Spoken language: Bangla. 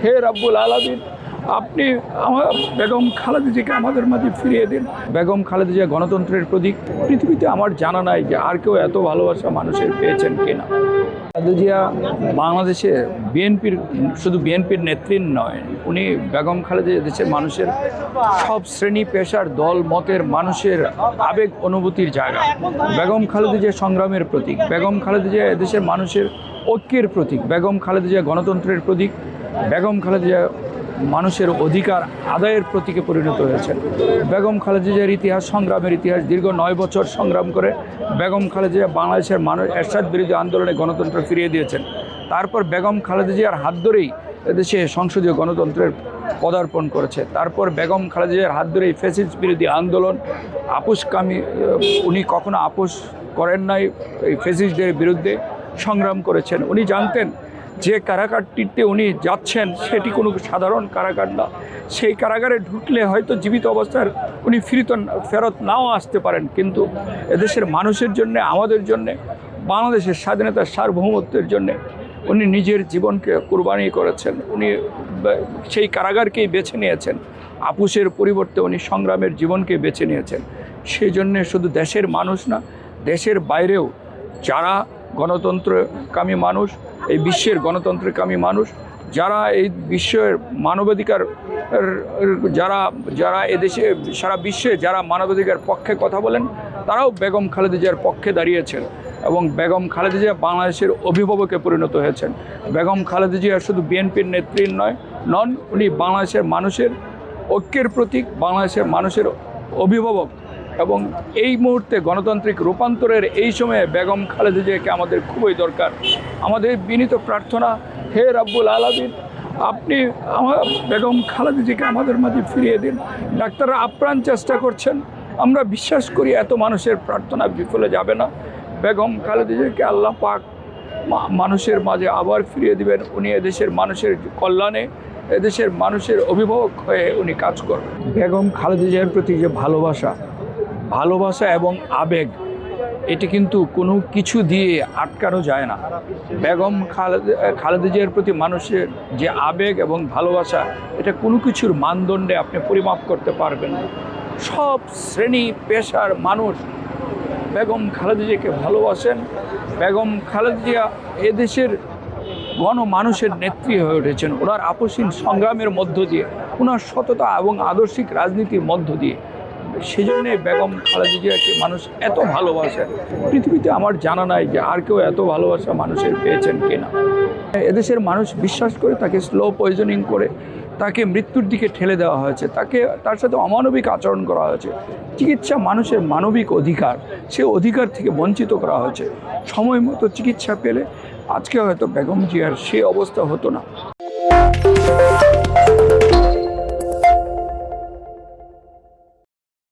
হে রব্বুল আলামিন, আপনি আমার বেগম খালেদা জিয়াকে আমাদের মাঝে ফিরিয়ে দিন। বেগম খালেদা জিয়া গণতন্ত্রের প্রতীক। পৃথিবীতে আমার জানা নাই যে আর কেউ এত ভালোবাসা মানুষের পেয়েছেন কিনা। খালেদা জিয়া বাংলাদেশে শুধু বিএনপির নেত্রী নয়, উনি বেগম খালেদা জিয়া দেশের মানুষের সব শ্রেণী পেশার দল মতের মানুষের আবেগ অনুভূতির জায়গা। বেগম খালেদা জিয়া সংগ্রামের প্রতীক। বেগম খালেদা জিয়া এদেশের মানুষের ঐক্যের প্রতীক। বেগম খালেদা জিয়া গণতন্ত্রের প্রতীক। বেগম খালেদা জিয়া মানুষের অধিকার আদায়ের প্রতীকে পরিণত হয়েছে। বেগম খালেদা জিয়ার ইতিহাস, সংগ্রামের ইতিহাস। দীর্ঘ 9 বছর সংগ্রাম করে বেগম খালেদা জিয়া বাংলাদেশের মানুষ এরশাদ বিরোধী আন্দোলনে গণতন্ত্র ফিরিয়ে দিয়েছেন। তারপর বেগম খালেদা জিয়ার হাত ধরেই এদেশে সংসদীয় গণতন্ত্রের পদার্পণ করেছে। তারপর বেগম খালেদা জিয়ার হাত ধরেই ফ্যাসিস্ট বিরোধী আন্দোলন, আপোষকামী, উনি কখনো আপোষ করেন নাই, এই ফ্যাসিস্টদের বিরুদ্ধে সংগ্রাম করেছেন। উনি জানতেন যে কারাগারটিতে উনি যাচ্ছেন সেটি কোনো সাধারণ কারাগার না। সেই কারাগারে ঢুকলে হয়তো জীবিত অবস্থার উনি ফেরত নাও আসতে পারেন, কিন্তু এদেশের মানুষের জন্যে, আমাদের জন্যে, বাংলাদেশের স্বাধীনতার সার্বভৌমত্বের জন্যে উনি নিজের জীবনকে কুরবানি করেছেন। উনি সেই কারাগারকেই বেছে নিয়েছেন। আপোষের পরিবর্তে উনি সংগ্রামের জীবনকে বেছে নিয়েছেন। সেই জন্যে শুধু দেশের মানুষ না, দেশের বাইরেও যারা গণতন্ত্রকামী মানুষ, এই বিশ্বের গণতন্ত্রকামী মানুষ, যারা এই বিশ্বের মানবাধিকার, যারা এদেশে সারা বিশ্বে যারা মানবাধিকার পক্ষে কথা বলেন, তারাও বেগম খালেদা জিয়ার পক্ষে দাঁড়িয়েছেন এবং বেগম খালেদা জিয়া বাংলাদেশের অভিভাবকে পরিণত হয়েছেন। বেগম খালেদা জিয়া শুধু বিএনপির নেত্রী নন, উনি বাংলাদেশের মানুষের ঐক্যের প্রতীক, বাংলাদেশের মানুষের অভিভাবক। এবং এই মুহূর্তে গণতান্ত্রিক রূপান্তরের এই সময়ে বেগম খালেদা জিয়াকে আমাদের খুবই দরকার। আমাদের বিনীত প্রার্থনা, হে রব্বুল আলামিন, আপনি আমার বেগম খালেদা জিয়াকে আমাদের মাঝে ফিরিয়ে দিন। ডাক্তাররা আপ্রাণ চেষ্টা করছেন। আমরা বিশ্বাস করি এত মানুষের প্রার্থনা বিফলে যাবে না। বেগম খালেদা জিয়াকে আল্লাহ পাক মানুষের মাঝে আবার ফিরিয়ে দিবেন। উনি এদেশের মানুষের কল্যাণে, এদেশের মানুষের অভিভাবক হয়ে উনি কাজ করবেন। বেগম খালেদা জিয়ার প্রতি যে ভালোবাসা এবং আবেগ, এটি কিন্তু কোনো কিছু দিয়ে আটকানো যায় না। বেগম খালেদা জিয়ার প্রতি মানুষের যে আবেগ এবং ভালোবাসা, এটা কোনো কিছুর মানদণ্ডে আপনি পরিমাপ করতে পারবেন না। সব শ্রেণী পেশার মানুষ বেগম খালেদা জিয়াকে ভালোবাসেন। বেগম খালেদা জিয়া এদেশের গণমানুষের নেত্রী হয়ে উঠেছেন ওনার আপোষহীন সংগ্রামের মধ্য দিয়ে, ওনার সততা এবং আদর্শিক রাজনীতির মধ্য দিয়ে। সেজন্যে বেগম খালেদা জিয়াকে মানুষ এত ভালোবাসেন। পৃথিবীতে আমার জানা নাই যে আর কেউ এত ভালোবাসা মানুষের পেয়েছেন কিনা। এদেশের মানুষ বিশ্বাস করে তাকে স্লো পয়জনিং করে তাকে মৃত্যুর দিকে ঠেলে দেওয়া হয়েছে, তার সাথে অমানবিক আচরণ করা হয়েছে। চিকিৎসা মানুষের মানবিক অধিকার, সে অধিকার থেকে বঞ্চিত করা হয়েছে। সময় মতো চিকিৎসা পেলে আজকে হয়তো বেগম জিয়ার সে অবস্থা হতো না।